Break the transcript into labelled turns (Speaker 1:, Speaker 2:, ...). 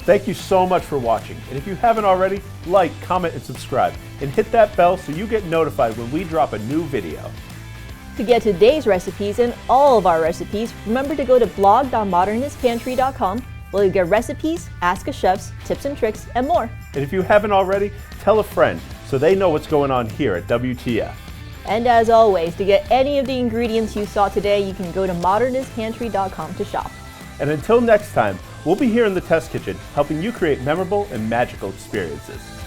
Speaker 1: Thank you so much for watching, and if you haven't already, like, comment, and subscribe, and hit that bell so you get notified when we drop a new video.
Speaker 2: To get today's recipes and all of our recipes, remember to go to blog.modernistpantry.com where you get recipes, ask a chefs, tips and tricks, and more.
Speaker 1: And if you haven't already, tell a friend so they know what's going on here at WTF.
Speaker 2: And as always, to get any of the ingredients you saw today, you can go to modernistpantry.com to shop.
Speaker 1: And until next time, we'll be here in the test kitchen helping you create memorable and magical experiences.